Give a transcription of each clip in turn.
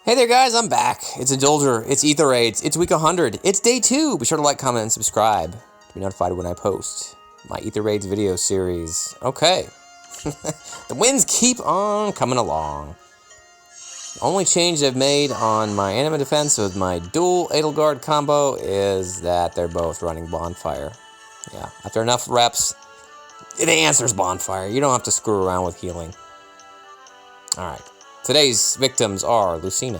Hey there guys, I'm back. It's Indulger, it's Aether Raids, it's week 100, it's day 2. Be sure to like, comment, and subscribe to be notified when I post my Aether Raids video series. Okay. The wins keep on coming along. The only change I've made on my Anima defense with my dual Edelgard combo is that they're both running Bonfire. Yeah, after enough reps, it answers Bonfire. You don't have to screw around with healing. Alright. Today's victims are Lucina,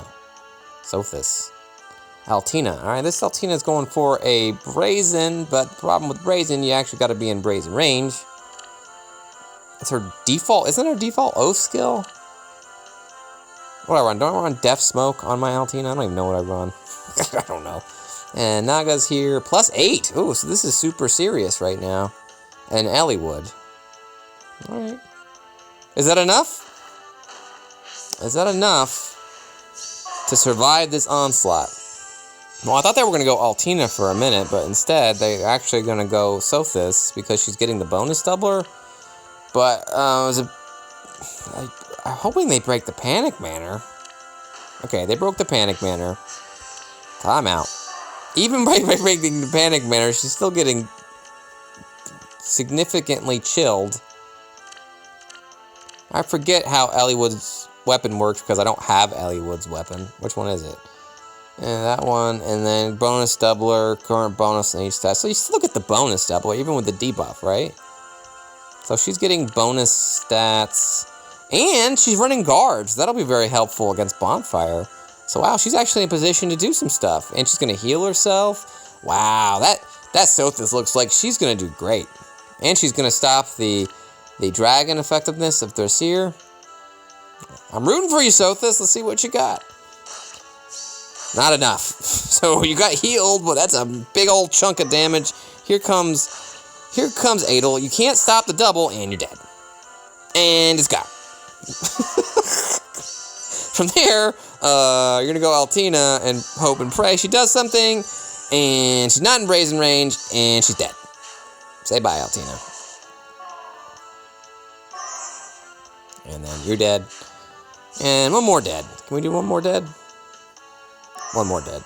Sophis, Altina. Alright, this Altina is going for a Brazen, but the problem with Brazen, you actually got to be in Brazen range. It's her default, isn't her default Oath skill? What do I run? Don't I run Death Smoke on my Altina? I don't even know what I run. I don't know. And Naga's here, +8. Ooh, so this is super serious right now. And Eliwood. Alright. Is that enough? Is that enough to survive this onslaught? Well, I thought they were going to go Altina for a minute, but instead they're actually going to go Sophis because she's getting the bonus doubler. But I'm hoping they break the Panic Manor. Okay, they broke the Panic Manor. Time out. Even by breaking the Panic Manor, she's still getting significantly chilled. I forget how Eliwood's weapon works because I don't have Eliwood's weapon. Which one is it? And that one, and then bonus doubler, current bonus in each stat. So you still get the bonus doubler, even with the debuff, right? So she's getting bonus stats, and she's running guards. That'll be very helpful against Bonfire. So wow, she's actually in a position to do some stuff, and she's gonna heal herself. Wow, that Sophis looks like she's gonna do great, and she's gonna stop the dragon effectiveness of Thracier. I'm rooting for you, Sophis. Let's see what you got. Not enough. So you got healed, but that's a big old chunk of damage. Here comes Edel. You can't stop the double, and you're dead. And it's gone. From there, you're gonna go Altina and hope and pray she does something, and she's not in Brazen range, and she's dead. Say bye, Altina. And then you're dead. And one more dead. Can we do one more dead? One more dead.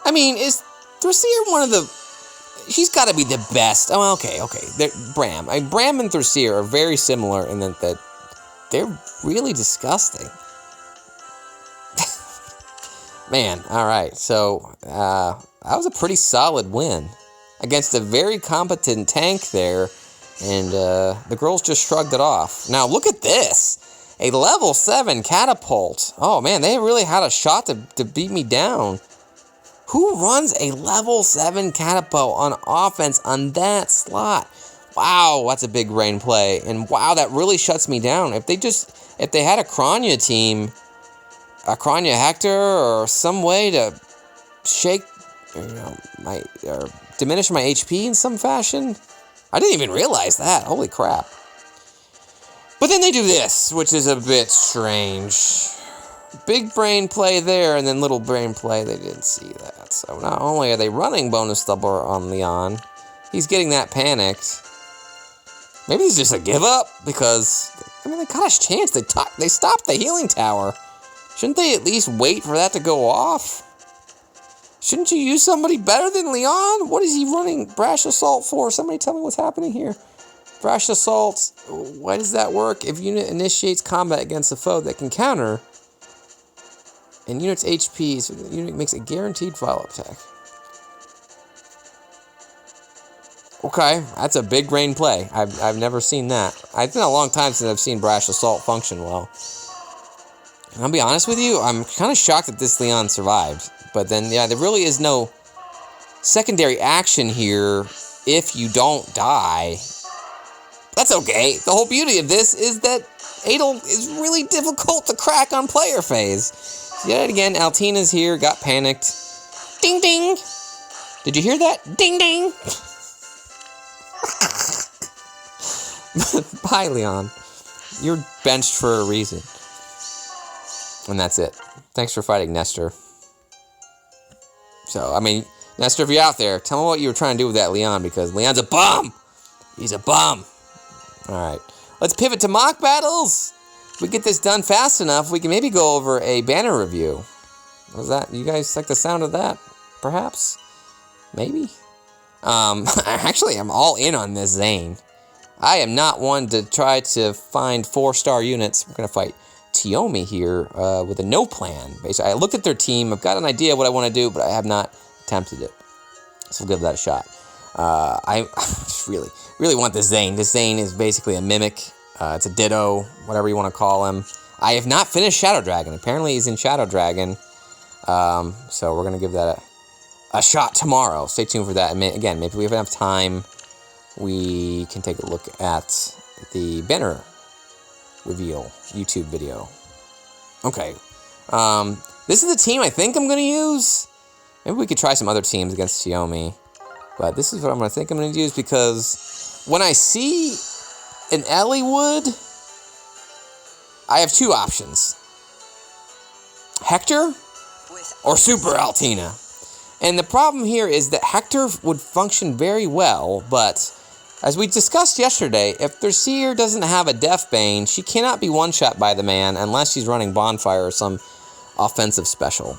I mean, is Thracier one of the... She's got to be the best. Oh, okay. Bram. Bram and Thracier are very similar in that they're really disgusting. Man, alright. So, that was a pretty solid win. Against a very competent tank there. And the girls just shrugged it off. Now, look at this. A level 7 catapult. Oh, man, they really had a shot to beat me down. Who runs a level 7 catapult on offense on that slot? Wow, that's a big brain play. And wow, that really shuts me down. If they had a Kranya team, a Kranya Hector, or some way to shake, or diminish my HP in some fashion... I didn't even realize that. Holy crap. But then they do this, which is a bit strange. Big brain play there, and then little brain play, they didn't see that. So not only are they running bonus doubler on Leon, he's getting that panicked. Maybe he's just a give up, because, I mean, they got a chance. They stopped the healing tower. Shouldn't they at least wait for that to go off? Shouldn't you use somebody better than Leon? What is he running Brash Assault for? Somebody tell me what's happening here. Brash Assault, why does that work? If unit initiates combat against a foe that can counter, and unit's HP, so the unit makes a guaranteed follow-up attack. Okay, that's a big brain play. I've never seen that. It's been a long time since I've seen Brash Assault function well. And I'll be honest with you, I'm kind of shocked that this Leon survived. But then, yeah, there really is no secondary action here if you don't die. That's okay. The whole beauty of this is that Edel is really difficult to crack on player phase. Yet again, Altina's here, got panicked. Ding, ding! Did you hear that? Ding, ding! Bye, Leon. You're benched for a reason. And that's it. Thanks for fighting, Nestor. So, I mean, Nestor, if you're out there, tell me what you were trying to do with that Leon, because Leon's a bum! He's a bum! Alright. Let's pivot to mock battles! if we get this done fast enough, we can maybe go over a banner review. Was that, you guys like the sound of that? Perhaps? Maybe? Actually, I'm all in on this Zayn. I am not one to try to find 4-star units. We're going to fight Toyomi here with a no plan. Basically, I looked at their team. I've got an idea of what I want to do, but I have not attempted it. So we'll give that a shot. I just really want this Zayn. This Zayn is basically a mimic. It's a ditto, whatever you want to call him. I have not finished Shadow Dragon. Apparently he's in Shadow Dragon. So we're going to give that a shot tomorrow. Stay tuned for that. And again, maybe we have enough time. We can take a look at the banner reveal YouTube video. Okay. This is the team I think I'm going to use. Maybe we could try some other teams against Toyomi. But this is what I'm going to use because when I see an Eliwood, I have two options. Hector or Super Altina. And the problem here is that Hector would function very well, but as we discussed yesterday, if their Seer doesn't have a Death Bane, she cannot be one-shot by the man unless she's running Bonfire or some offensive special.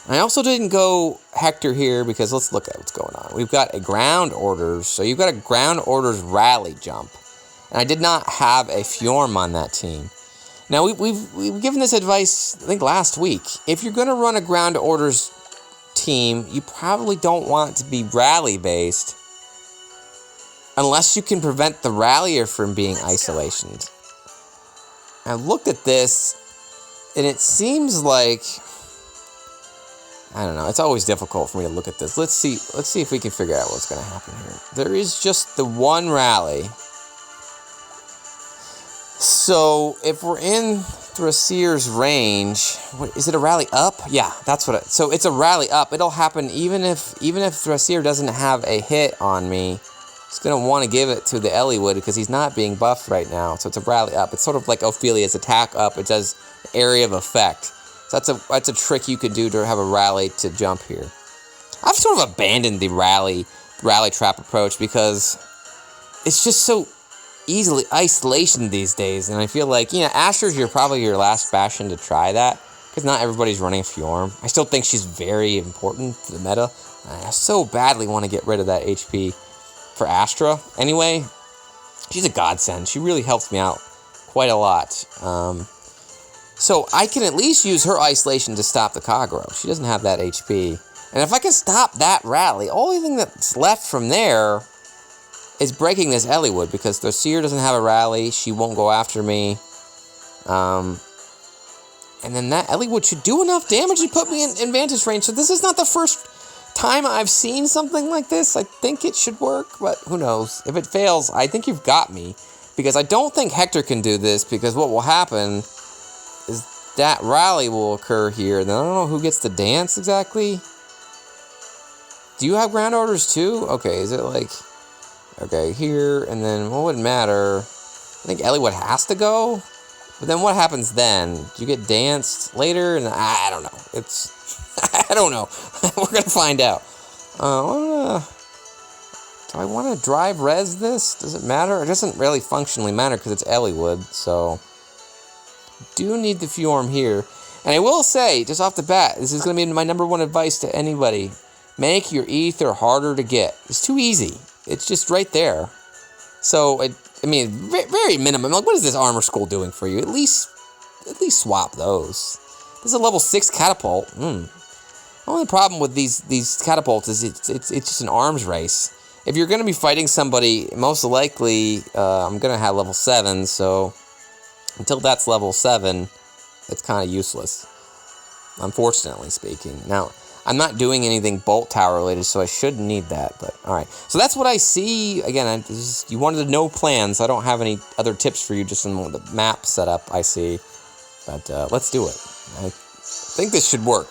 I also didn't go Hector here because let's look at what's going on. We've got a Ground Orders, so you've got a Ground Orders Rally jump. And I did not have a Fjorm on that team. Now, we've given this advice, I think, last week. If you're going to run a Ground Orders team, you probably don't want to be rally-based unless you can prevent the Rallier from being isolationed. I looked at this, and it seems like... I don't know. It's always difficult for me to look at this. Let's see if we can figure out what's going to happen here. There is just the one rally. So if we're in Thrassier's range, is it a rally up? Yeah, that's what. So it's a rally up. It'll happen even if Thrassier doesn't have a hit on me. He's gonna want to give it to the Eliwood because he's not being buffed right now. So it's a rally up. It's sort of like Ophelia's attack up. It does area of effect. So that's a trick you could do to have a rally to jump here. I've sort of abandoned the rally trap approach because it's just so easily isolation these days, and I feel like, you know, Astra's probably your last bastion to try that, because not everybody's running a Fjorm. I still think she's very important to the meta. I so badly want to get rid of that HP for Astra. Anyway, she's a godsend. She really helps me out quite a lot. So I can at least use her isolation to stop the Kagero. She doesn't have that HP. And if I can stop that rally, only thing that's left from there is breaking this Eliwood, because the Seer doesn't have a rally. She won't go after me. And then that Eliwood should do enough damage to put me in vantage range. So this is not the first time I've seen something like this. I think it should work, but who knows. If it fails, I think you've got me. Because I don't think Hector can do this, because what will happen is that rally will occur here. Then I don't know who gets the dance exactly. Do you have ground orders too? Okay, is it like... Okay, here, and then what would matter? I think Eliwood has to go? But then what happens then? Do you get danced later? And I don't know. It's... I don't know. We're going to find out. Do I want to drive res this? Does it matter? It doesn't really functionally matter because it's Eliwood, so... Do need the Fjorm here. And I will say, just off the bat, this is going to be my #1 advice to anybody. Make your Aether harder to get. It's too easy. It's just right there. So, I mean, very minimum. Like, what is this armor school doing for you? At least swap those. This is a level 6 catapult. The only problem with these catapults is it's just an arms race. If you're going to be fighting somebody, most likely I'm going to have level 7, so until that's level 7, it's kind of useless, unfortunately speaking. Now, I'm not doing anything bolt tower related, so I shouldn't need that, but alright. So that's what I see. Again, you wanted to know plans, so I don't have any other tips for you, just in the map setup I see. But let's do it. I think this should work.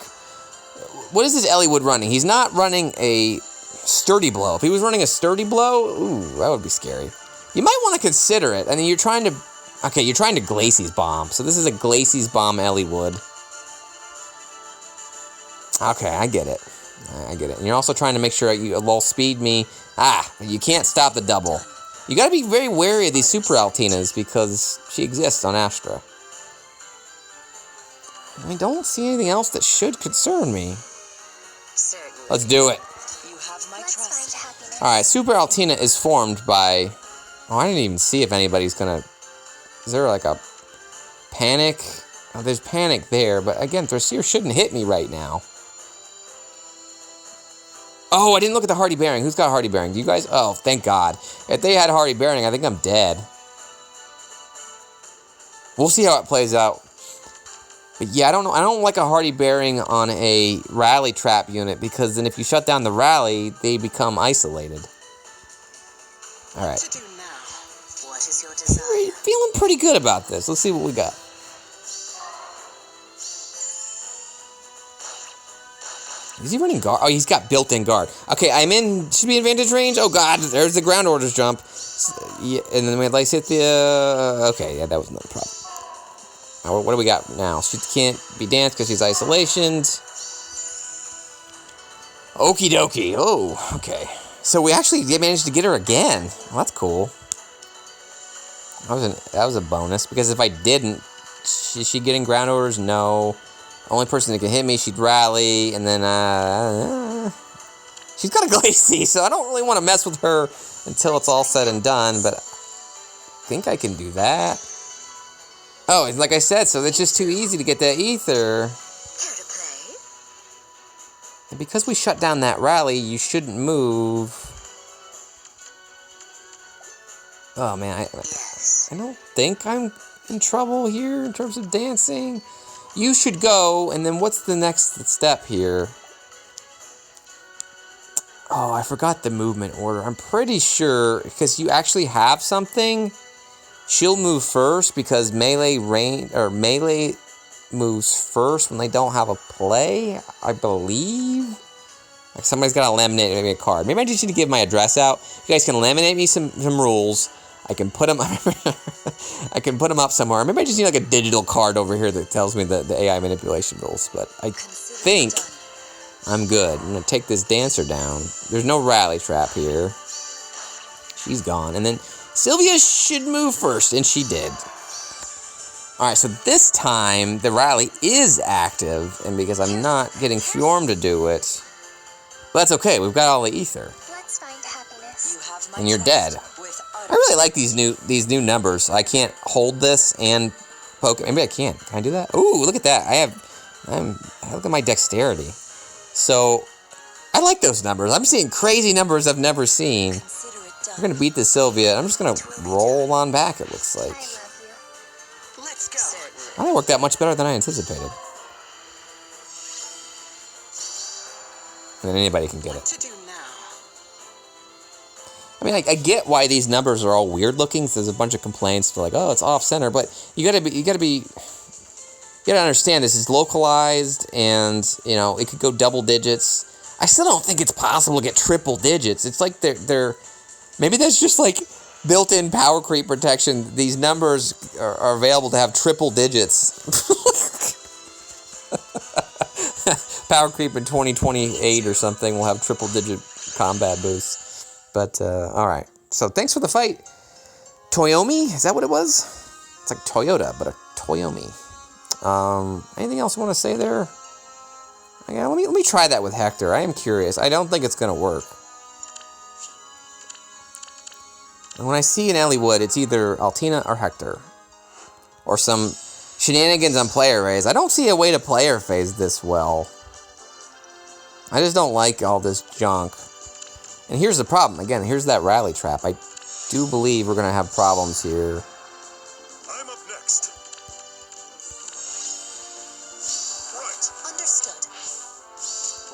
What is this Eliwood running? He's not running a sturdy blow. If he was running a sturdy blow, ooh, that would be scary. You might want to consider it. I mean, you're trying to Glacie's bomb. So this is a Glacie's bomb Eliwood. Okay, I get it. And you're also trying to make sure you will speed me. You can't stop the double. You gotta be very wary of these Super Altinas because she exists on Astra. I don't see anything else that should concern me. Let's do it. Alright, Super Altina is formed by... Oh, I didn't even see if anybody's gonna... Is there like a panic? Oh, there's panic there, but again, Thracier shouldn't hit me right now. Oh, I didn't look at the Hardy Bearing. Who's got Hardy Bearing? Do you guys? Oh, thank God. If they had Hardy Bearing, I think I'm dead. We'll see how it plays out. But yeah, I don't like a Hardy Bearing on a rally trap unit because then if you shut down the rally, they become isolated. All right. Feeling pretty good about this. Let's see what we got. Is he running guard? Oh, he's got built-in guard. Okay, I'm in. Should be in vantage range. Oh God, there's the ground orders jump. Yeah, and then we let's hit the. Okay, yeah, that was another problem. What do we got now? She can't be danced because she's isolationed. Okie dokie. Oh, okay. So we actually managed to get her again. Well, that's cool. That was a bonus because if I didn't, is she getting ground orders? No. Only person that can hit me, she'd rally, and then she's got a Glacie, so I don't really want to mess with her until it's all said and done. But I think I can do that. Oh, like I said, so it's just too easy to get that Aether. And because we shut down that rally, you shouldn't move. Oh man, I don't think I'm in trouble here in terms of dancing. You should go, and then what's the next step here? Oh, I forgot the movement order. I'm pretty sure, because you actually have something, she'll move first, because melee moves first when they don't have a play, I believe. Like somebody's got to laminate me a card. Maybe I just need to give my address out. You guys can laminate me some rules. I can put them. I can put them up somewhere. Maybe I just need like a digital card over here that tells me the AI manipulation rules. But I think I'm good. I'm gonna take this dancer down. There's no rally trap here. She's gone, and then Sylvia should move first, and she did. All right, so this time the rally is active, and because I'm not getting Fjorm to do it, but that's okay. We've got all the Aether, and you're dead. I really like these new numbers. I can't hold this and poke it. Maybe I can. Can I do that? Ooh, look at that. Look at my dexterity. So, I like those numbers. I'm seeing crazy numbers I've never seen. We're going to beat this Sylvia. I'm just going to roll on back, it looks like. Oh, that worked out much better than I anticipated. And then anybody can get it. I mean, I get why these numbers are all weird looking. So there's a bunch of complaints for like, oh, it's off center, but you gotta understand this is localized, and you know it could go double digits. I still don't think it's possible to get triple digits. It's like they're maybe there's just like built-in power creep protection. These numbers are available to have triple digits. Power creep in 2028 or something will have triple digit combat boosts. But, alright. So, thanks for the fight. Toyomi? Is that what it was? It's like Toyota, but a Toyomi. Anything else you want to say there? Okay, let me try that with Hector. I am curious. I don't think it's going to work. And when I see an Ellie Wood, it's either Altina or Hector. Or some shenanigans on player phase. I don't see a way to player phase this well. I just don't like all this junk. And here's the problem. Again, here's that rally trap. I do believe we're going to have problems here. I'm up next. Right. Understood.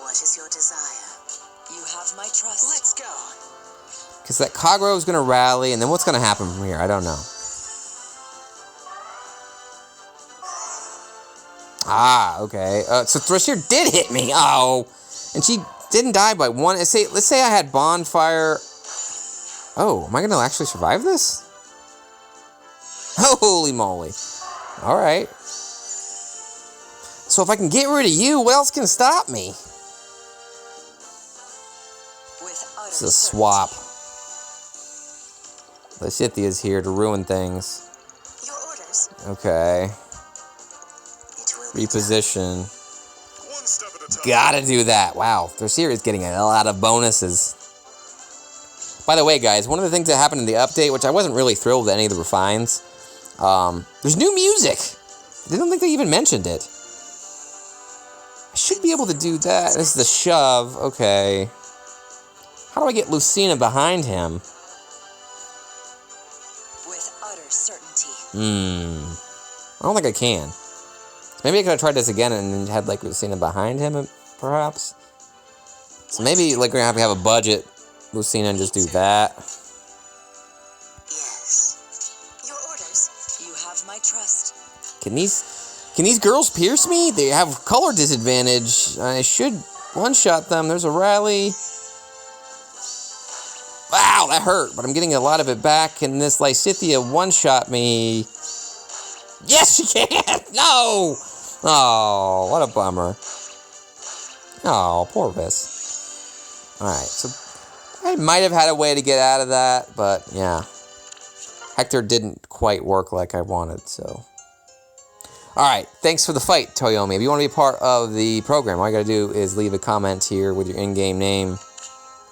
What is your desire? You have my trust. Let's go. Because that Kagro is going to rally, and then what's going to happen from here? I don't know. Ah, okay. So Thracier did hit me. Oh. And she didn't die by one. Let's say I had Bonfire. Oh, am I going to actually survive this? Holy moly. Alright. So if I can get rid of you, what else can stop me? It's a swap. Lysithia's here to ruin things. Your orders. Okay. It will be Reposition. One step at a time. Gotta do that. Wow, their series getting a lot of bonuses. By the way, guys, one of the things that happened in the update, which I wasn't really thrilled with any of the refines, there's new music. I don't think they even mentioned it. I should be able to do that. This is the shove. Okay. How do I get Lucina behind him? with utter certainty. I don't think I can. Maybe I could have tried this again and then had like Lucina behind him, perhaps. So maybe like we're gonna have to have a budget, Lucina, and just do that. Yes. Your orders. You have my trust. Can these girls pierce me? They have color disadvantage. I should one-shot them. There's a rally. Wow, that hurt, but I'm getting a lot of it back. Can this Lysithia one-shot me? Yes, she can! No! Oh, what a bummer. Oh, poor Viss. Alright, so I might have had a way to get out of that, but yeah. Hector didn't quite work like I wanted, so. Alright, thanks for the fight, Toyomi. If you want to be a part of the program, all you gotta do is leave a comment here with your in-game name,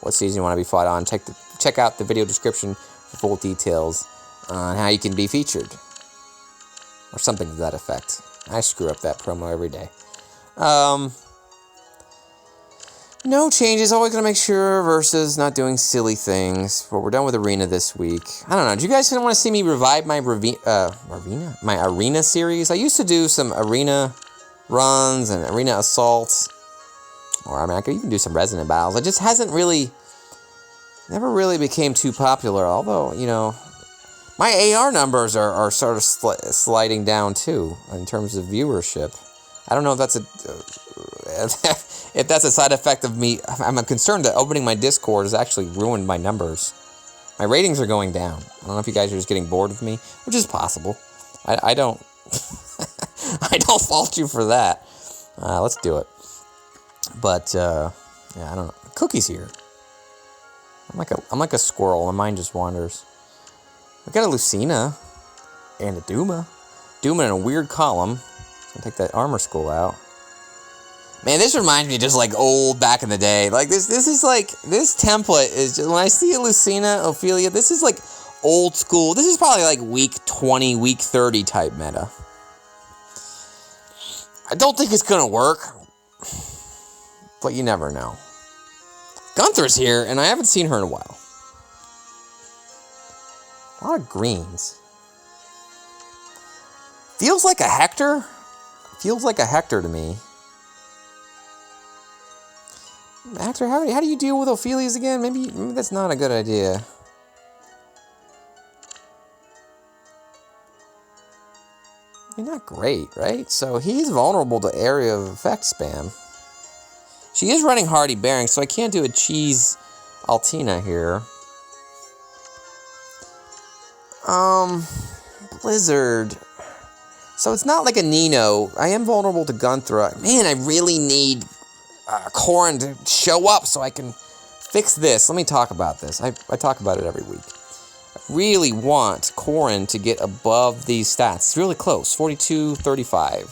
what season you want to be fought on. Check out the video description for full details on how you can be featured. Or something to that effect. I screw up that promo every day. No changes. Always gonna make sure versus not doing silly things. But we're done with Arena this week. I don't know. Do you guys want to see me revive my Arena series? I used to do some Arena runs and Arena assaults. Or I mean, I could even do some Resonant battles. It just hasn't really, never really became too popular. Although, you know, my AR numbers are sort of sliding down too in terms of viewership. I don't know if that's if that's a side effect of me. I'm concerned that opening my Discord has actually ruined my numbers. My ratings are going down. I don't know if you guys are just getting bored of me, which is possible. I don't I don't fault you for that. Let's do it. But yeah, I don't know. Cookie's here. I'm like a squirrel. My mind just wanders. We got a Lucina and a Duma. Duma in a weird column. I'll take that armor school out. Man, this reminds me just like old back in the day. Like this is like, this template is just, when I see a Lucina, Ophelia, this is like old school. This is probably like week 20, week 30 type meta. I don't think it's gonna work, but you never know. Gunther's here, and I haven't seen her in a while. A lot of greens. Feels like a Hector. Feels like a Hector to me. Hector, how do you deal with Ophelias again? Maybe that's not a good idea. I mean, not great, right? So he's vulnerable to area of effect spam. She is running Hardy Bearing, so I can't do a cheese Altina here. Blizzard. So it's not like a Nino. I am vulnerable to Gunther. Man, I really need Corrin to show up so I can fix this. Let me talk about this. I talk about it every week. I really want Corrin to get above these stats. It's really close. 42-35.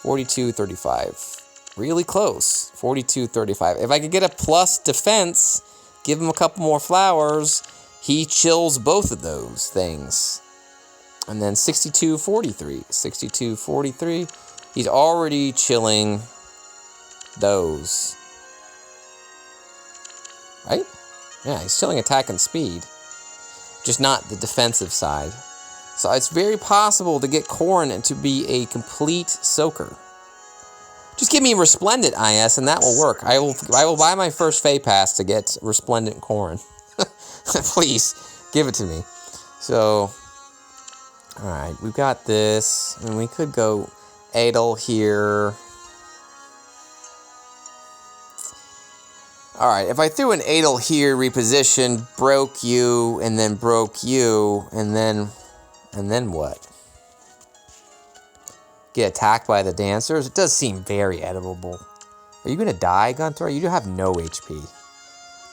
42-35. Really close. 42-35. If I could get a plus defense, give him a couple more flowers, he chills both of those things. And then 62-43. 62-43. He's already chilling those. Right? Yeah, he's chilling attack and speed. Just not the defensive side. So it's very possible to get Corrin to be a complete soaker. Just give me Resplendent IS and that will work. I will buy my first FEH pass to get Resplendent Corrin. Please, give it to me. So, alright, we've got this. And we could go Edel here. Alright, if I threw an Edel here, repositioned, broke you, and then broke you, and then what? Get attacked by the dancers? It does seem very edible. Are you going to die, Gunther? You do have no HP.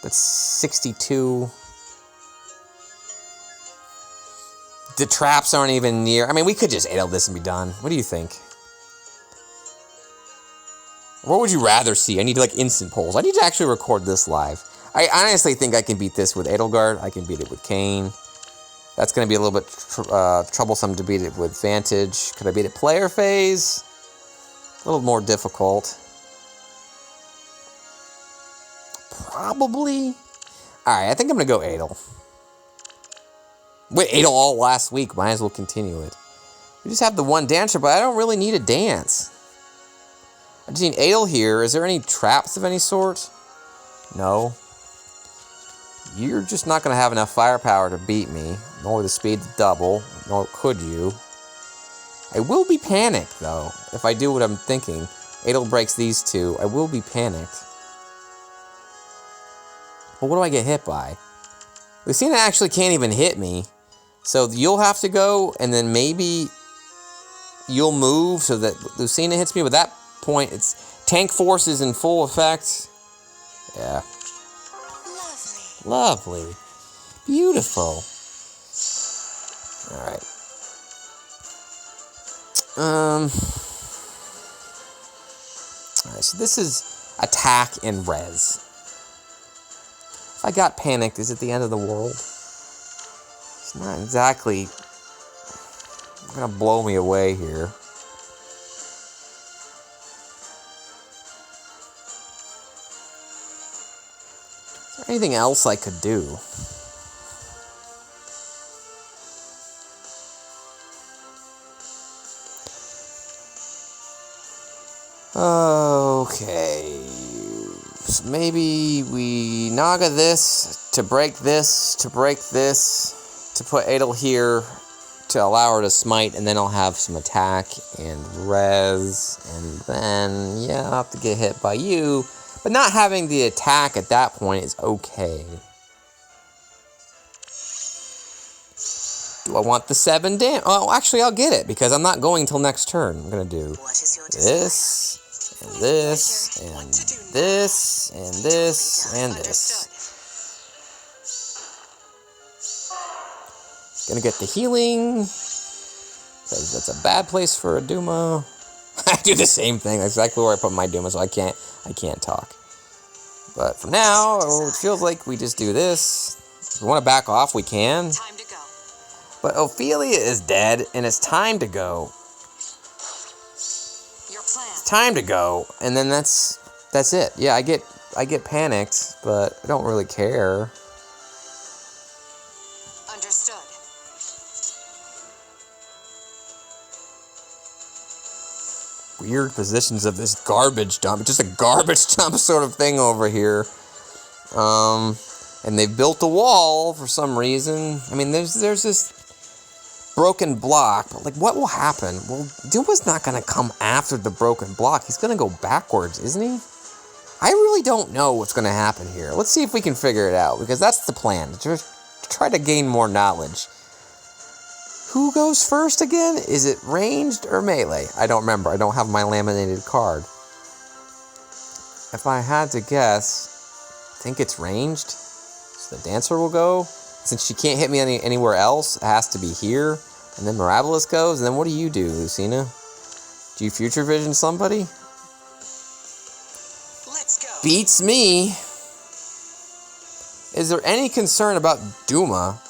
That's 62. the traps aren't even near. I mean, we could just Edel this and be done. What do you think? What would you rather see? I need like instant polls. I need to actually record this live. I honestly think I can beat this with Edelgard. I can beat it with Xane. That's going to be a little bit troublesome to beat it with Vantage. Could I beat it player phase? A little more difficult. Probably. Alright, I think I'm going to go Edel. Wait, Edel all last week. Might as well continue it. We just have the one dancer, but I don't really need a dance. I just need Edel here. Is there any traps of any sort? No. You're just not going to have enough firepower to beat me, nor the speed to double, nor could you. I will be panicked, though, if I do what I'm thinking. Edel breaks these two. I will be panicked. But what do I get hit by? Lucina actually can't even hit me. So you'll have to go, and then maybe you'll move so that Lucina hits me. But at that point, it's tank force is in full effect. Yeah. Lovely. Beautiful. Alright. Alright, so this is attack and res. If I got panicked, is it the end of the world? It's not exactly gonna blow me away here. Is there anything else I could do? Okay. So maybe we Naga this, to break this, to break this, to put Edel here, to allow her to smite, and then I'll have some attack and res, and then, yeah, I'll have to get hit by you. But not having the attack at that point is okay. Do I want the 7 damage? Oh, actually, I'll get it, because I'm not going till next turn. I'm going to do this, and this, and this, and this, and this. Gonna get the healing, because that's a bad place for a Duma. I do the same thing, that's exactly where I put my Duma, so I can't talk. But for now, it feels like we just do this. If we want to back off, we can. Time to go. But Ophelia is dead, and it's time to go. Your plan. It's time to go, and then that's it. Yeah, I get panicked, but I don't really care. Understood. Weird positions of this garbage dump. It's just a garbage dump sort of thing over here. And they've built a wall for some reason. I mean, there's this broken block, but like, what will happen? Well, Duma's not going to come after the broken block. He's going to go backwards, isn't he? I really don't know what's going to happen here. Let's see if we can figure it out, because that's the plan. To try to gain more knowledge. Who goes first again? Is it ranged or melee? I don't remember. I don't have my laminated card. If I had to guess, I think it's ranged. So the dancer will go. Since she can't hit me anywhere else, it has to be here. And then Mirabilis goes. And then what do you do, Lucina? Do you future vision somebody? Let's go. Beats me. Is there any concern about Duma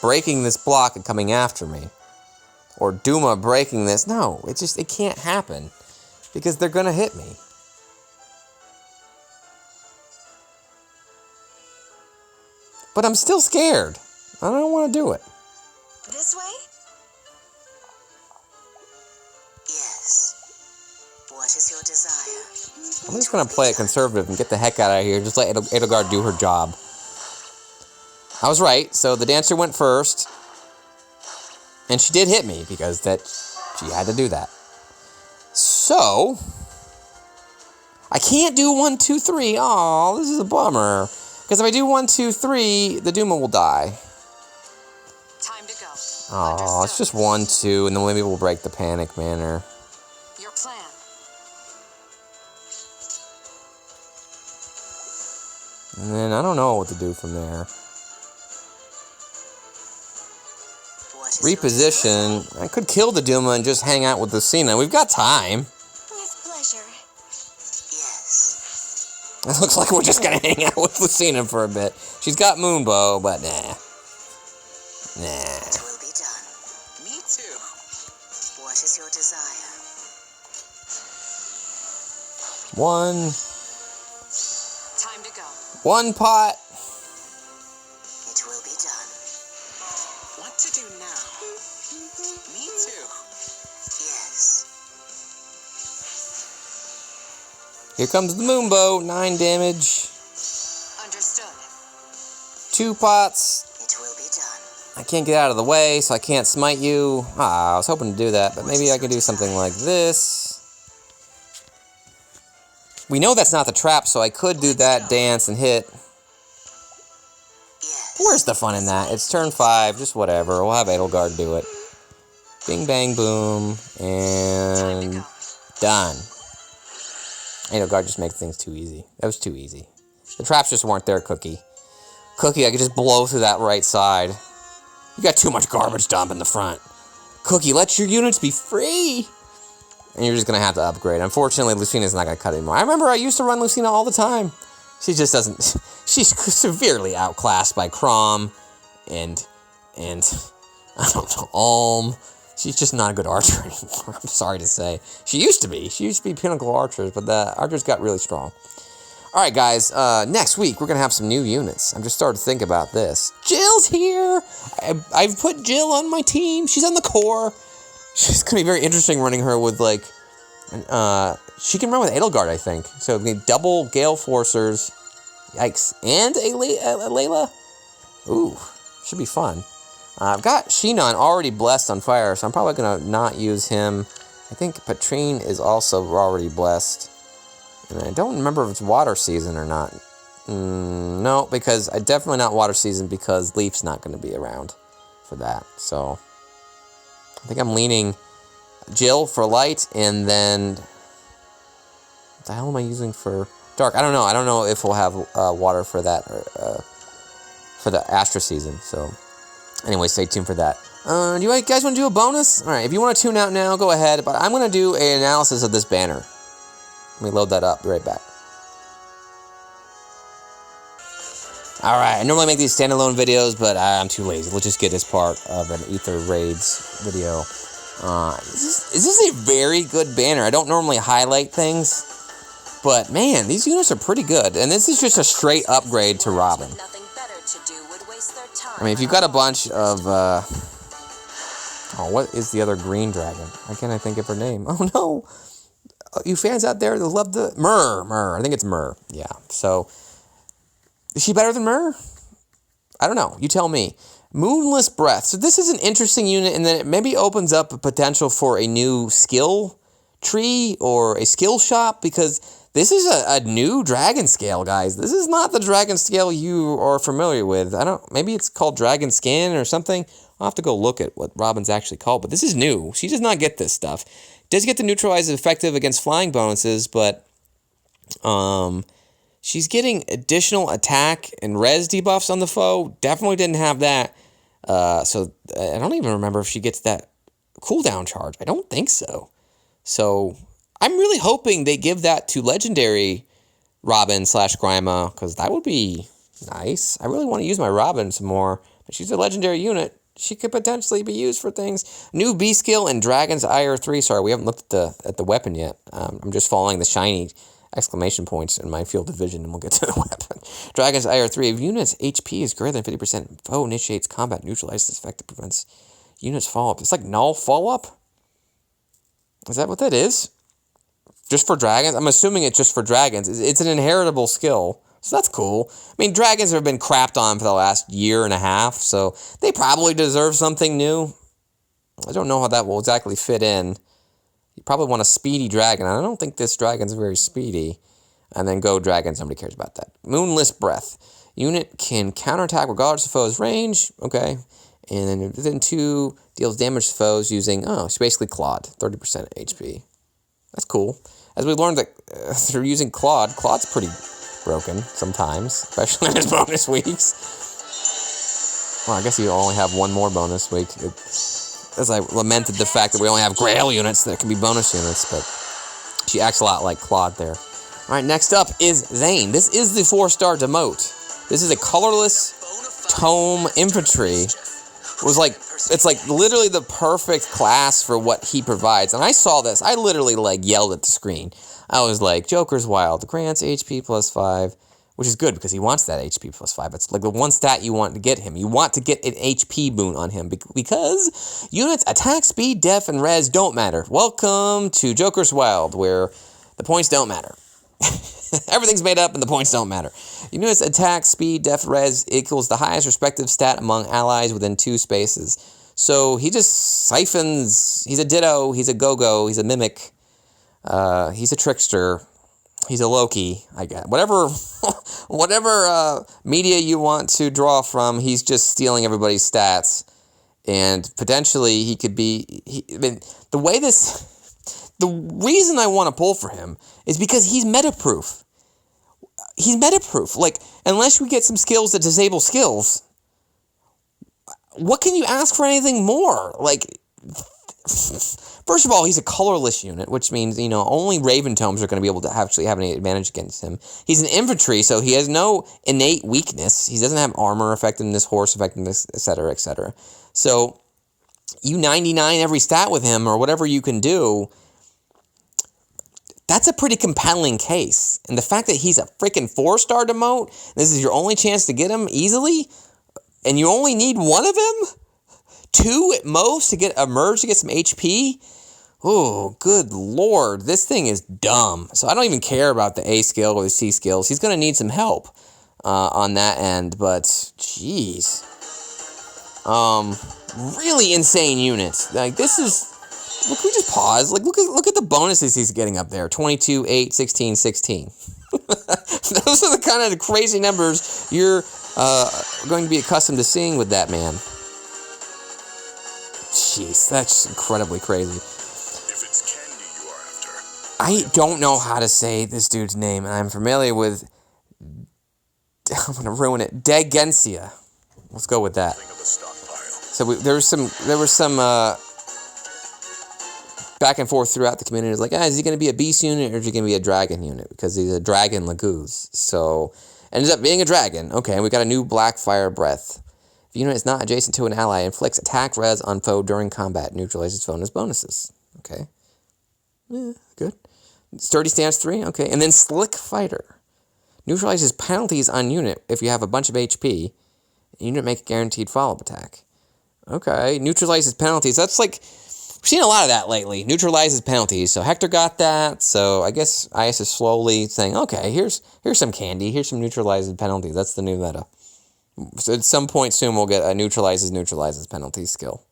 breaking this block and coming after me? Or Duma breaking this? No, it can't happen. Because they're gonna hit me. But I'm still scared. I don't want to do it. This way? Yes. What is your desire? I'm just gonna play it conservative and get the heck out of here. Just let Edelgard do her job. I was right, so the dancer went first. And she did hit me, because she had to do that. So, I can't do 1, 2, 3. Aw, this is a bummer. Because if I do 1, 2, 3, the Duma will die. Time to go. Aw, it's just 1, 2, and then maybe we'll break the panic manner. Your plan. And then I don't know what to do from there. What reposition. I could kill the Duma and just hang out with Lucina. We've got time. With pleasure. Yes. It looks like we're just gonna hang out with Lucina for a bit. She's got Moonbow, but nah. Nah. It will be done. Me too. What is your desire? Time to go. One pot. It will be done. What to do now? Me too. Yes. Here comes the Moonbow. 9 damage. Understood. 2 pots. It will be done. I can't get out of the way, so I can't smite you. Ah, I was hoping to do that, but maybe I can do something like this. We know that's not the trap, so I could do that dance and hit. Yes. Where's the fun in that? It's turn 5, just whatever. We'll have Edelgard do it. Bing, bang, boom, and done. Edelgard just makes things too easy. That was too easy. The traps just weren't there, Cookie. Cookie, I could just blow through that right side. You got too much garbage dump in the front. Cookie, let your units be free. And you're just going to have to upgrade. Unfortunately, Lucina's not going to cut anymore. I remember I used to run Lucina all the time. She just doesn't... She's severely outclassed by Crom and I don't know, Alm. She's just not a good archer anymore, I'm sorry to say. She used to be. She used to be pinnacle archers, but the archers got really strong. All right, guys. Next week, we're going to have some new units. I'm just starting to think about this. Jill's here. I've put Jill on my team. She's on the core. She's going to be very interesting running her with, like, she can run with Edelgard, I think. So, double Gale Forcers. Yikes. And a Layla. Ooh, should be fun. I've got Shinon already blessed on fire, so I'm probably going to not use him. I think Patrine is also already blessed. And I don't remember if it's water season or not. No, because I definitely not water season because Leaf's not going to be around for that. So... I think I'm leaning Jill for light, and then what the hell am I using for dark? I don't know. I don't know if we'll have water for that for the Astra season. So anyway, stay tuned for that. Do you guys want to do a bonus? All right, if you want to tune out now, go ahead. But I'm going to do an analysis of this banner. Let me load that up. Be right back. All right, I normally make these standalone videos, but I'm too lazy. Let's just get this part of an Aether Raids video. This is a very good banner. I don't normally highlight things, but man, these units are pretty good. And this is just a straight upgrade to Robin. I mean, if you've got a bunch of... what is the other green dragon? Why can't I think of her name? Oh, no. You fans out there that love the... Myrrh. I think it's Myrrh. Yeah, so... Is she better than Myrrh? I don't know. You tell me. Moonless Breath. So this is an interesting unit, and then it maybe opens up a potential for a new skill tree or a skill shop, because this is a new dragon scale, guys. This is not the dragon scale you are familiar with. Maybe it's called Dragon Skin or something. I'll have to go look at what Robin's actually called, but this is new. She does not get this stuff. Does get to neutralize effective against flying bonuses, but she's getting additional attack and res debuffs on the foe. Definitely didn't have that. So I don't even remember if she gets that cooldown charge. I don't think so. So I'm really hoping they give that to Legendary Robin / Grima, because that would be nice. I really want to use my Robin some more, but she's a legendary unit. She could potentially be used for things. New B skill and Dragon's Ire 3. Sorry, we haven't looked at the weapon yet. I'm just following the shiny exclamation points in my field of vision, and we'll get to the weapon. Dragon's Ire 3. If units' HP is greater than 50%, foe initiates combat, neutralizes this effect that prevents units follow-up. It's like null follow-up? Is that what that is? Just for dragons? I'm assuming it's just for dragons. It's an inheritable skill, so that's cool. I mean, dragons have been crapped on for the last year and a half, so they probably deserve something new. I don't know how that will exactly fit in. You probably want a speedy dragon. I don't think this dragon's very speedy. And then go dragon. Somebody cares about that. Moonless Breath. Unit can counterattack regardless of foe's range. Okay. And then within 2, deals damage to foes using... Oh, she's basically Claude. 30% HP. That's cool. As we learned that through using Claude's pretty broken sometimes. Especially in his bonus weeks. Well, I guess you only have one more bonus week. As I lamented the fact that we only have Grail units that can be bonus units, but she acts a lot like Claude there. All right, next up is Zayn. This is the 4-star demote. This is a colorless tome infantry. It's like literally the perfect class for what he provides. And I saw this. I literally like yelled at the screen. I was like, Joker's Wild grants HP +5, which is good because he wants that HP +5. It's like the one stat you want to get him. You want to get an HP boon on him because units attack, speed, def, and res don't matter. Welcome to Joker's Wild, where the points don't matter. Everything's made up and the points don't matter. Units attack, speed, def, res equals the highest respective stat among allies within 2 spaces. So he just siphons. He's a Ditto, he's a Go-Go, he's a Mimic, he's a Trickster, he's a Loki, I guess. Whatever media you want to draw from, he's just stealing everybody's stats. And potentially he could be... The reason I want to pull for him is because he's meta-proof. He's meta-proof. Like, unless we get some skills that disable skills, what can you ask for anything more? Like, first of all, he's a colorless unit, which means, you know, only Raven Tomes are going to be able to actually have any advantage against him. He's an infantry, so he has no innate weakness. He doesn't have armor effectiveness, horse effectiveness, etc., etc. So, you 99 every stat with him, or whatever you can do... That's a pretty compelling case. And the fact that he's a freaking 4-star demote, this is your only chance to get him easily, and you only need one of him? 2 at most to get a merge to get some HP? Oh, good lord. This thing is dumb. So I don't even care about the A skill or the C skills. He's going to need some help on that end, but jeez. Really insane units. Like, this is... Look, we just pause. Like, look at the bonuses he's getting up there. 22, 8, 16, 16. Those are the kind of crazy numbers you're going to be accustomed to seeing with that man. Jeez, that's incredibly crazy. If it's candy you are after, I don't know how to say this dude's name, and I'm familiar with... I'm going to ruin it. GiNSEI. Let's go with that. think of the stockpile. So there was some back and forth throughout the community. It was like, is he going to be a beast unit or is he going to be a dragon unit? Because he's a dragon Lagoose. So, ends up being a dragon. Okay, we got a new black fire breath. If the unit is not adjacent to an ally, inflicts attack res on foe during combat, neutralizes foe as bonuses. Okay. Yeah, good. Sturdy stance 3. Okay, and then slick fighter. Neutralizes penalties on unit if you have a bunch of HP. Unit make a guaranteed follow-up attack. Okay, neutralizes penalties. That's like... We've seen a lot of that lately. Neutralizes penalties. So Hector got that. So I guess IS is slowly saying, okay, here's some candy. Here's some neutralizes penalties. That's the new meta. So at some point soon we'll get a neutralizes penalties skill.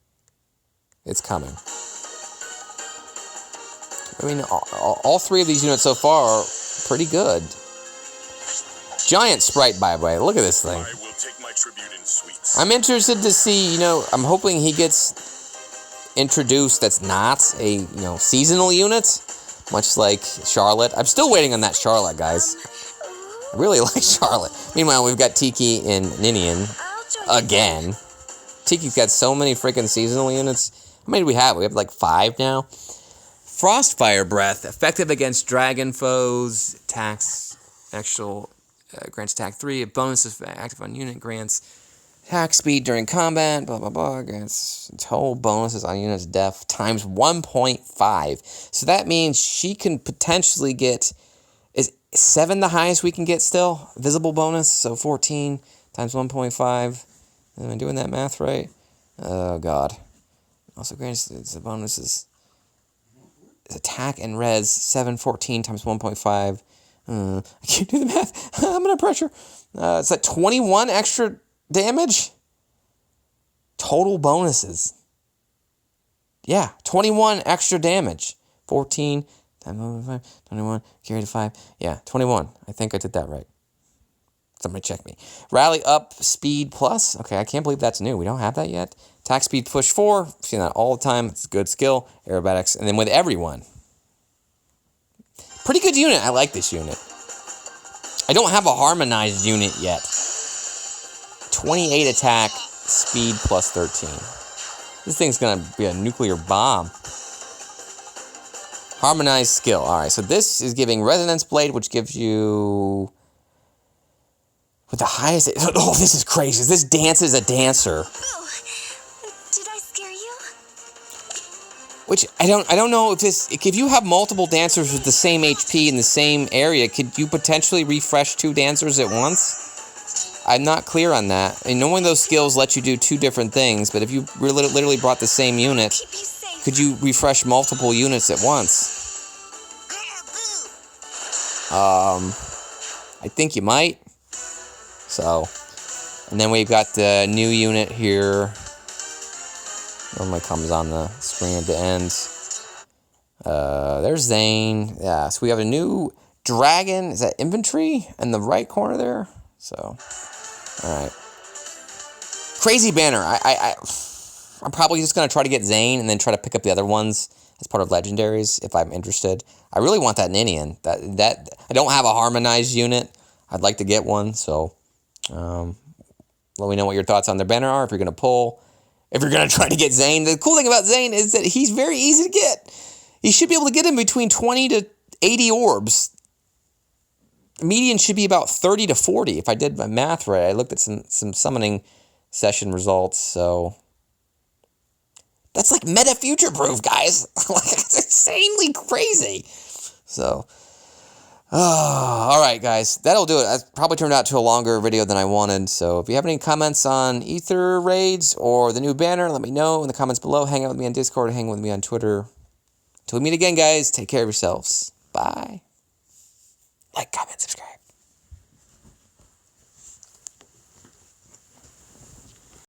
It's coming. I mean, all 3 of these units so far are pretty good. Giant sprite, by the way. Look at this thing. I will take my tribute in sweets. I'm interested to see, I'm hoping he gets introduced that's not a, seasonal unit, much like Charlotte. I'm still waiting on that Charlotte, guys. I really like Charlotte. Meanwhile, we've got Tiki and Ninian again. Tiki's got so many freaking seasonal units. How many do we have? We have like 5 now. Frostfire Breath, effective against dragon foes, attacks, grants attack 3, bonuses active on unit, grants attack speed during combat, blah, blah, blah, grants total bonuses on units def times 1.5. So that means she can potentially get, is 7 the highest we can get still? Visible bonus, so 14 times 1.5. Am I doing that math right? Oh, God. Also grants the bonuses. Attack and res, 14 times 1.5. I can't do the math. I'm under pressure. It's like 21 extra damage? Total bonuses. Yeah, 21 extra damage. 14 times 1.5, 21, carry to 5. Yeah, 21. I think I did that right. Somebody check me. Rally up, speed plus. Okay, I can't believe that's new. We don't have that yet. Attack speed push 4. I've seen that all the time. It's a good skill. Aerobatics. And then with everyone. Pretty good unit. I like this unit. I don't have a harmonized unit yet. 28 attack, speed plus 13. This thing's gonna be a nuclear bomb. Harmonized skill. Alright, so this is giving Resonance Blade, which gives you... with the highest... Oh, this is crazy. This dances a dancer. Oh, did I scare you? Which, I don't know if this... If you have multiple dancers with the same HP in the same area, could you potentially refresh 2 dancers at once? I'm not clear on that. And knowing those skills let you do 2 different things, but if you literally brought the same unit... Keep you safe. could you refresh multiple units at once? I think you might. So, and then we've got the new unit here. Normally comes on the screen at the end. There's Zayn. Yeah, so we have a new dragon. Is that infantry in the right corner there? So, all right. Crazy banner. I'm probably just going to try to get Zayn and then try to pick up the other ones as part of legendaries if I'm interested. I really want that Ninian. That I don't have a harmonized unit. I'd like to get one, so let me know what your thoughts on their banner are if you're going to pull. If you're going to try to get Zayn. The cool thing about Zayn is that he's very easy to get. You should be able to get him between 20 to 80 orbs. Median should be about 30 to 40 if I did my math right. I looked at some summoning session results, so... that's like meta future-proof, guys. Like, it's insanely crazy. So, all right, guys. That'll do it. That probably turned out to a longer video than I wanted. So if you have any comments on Aether raids or the new banner, let me know in the comments below. Hang out with me on Discord. Hang with me on Twitter. Till we meet again, guys. Take care of yourselves. Bye. Like, comment, subscribe.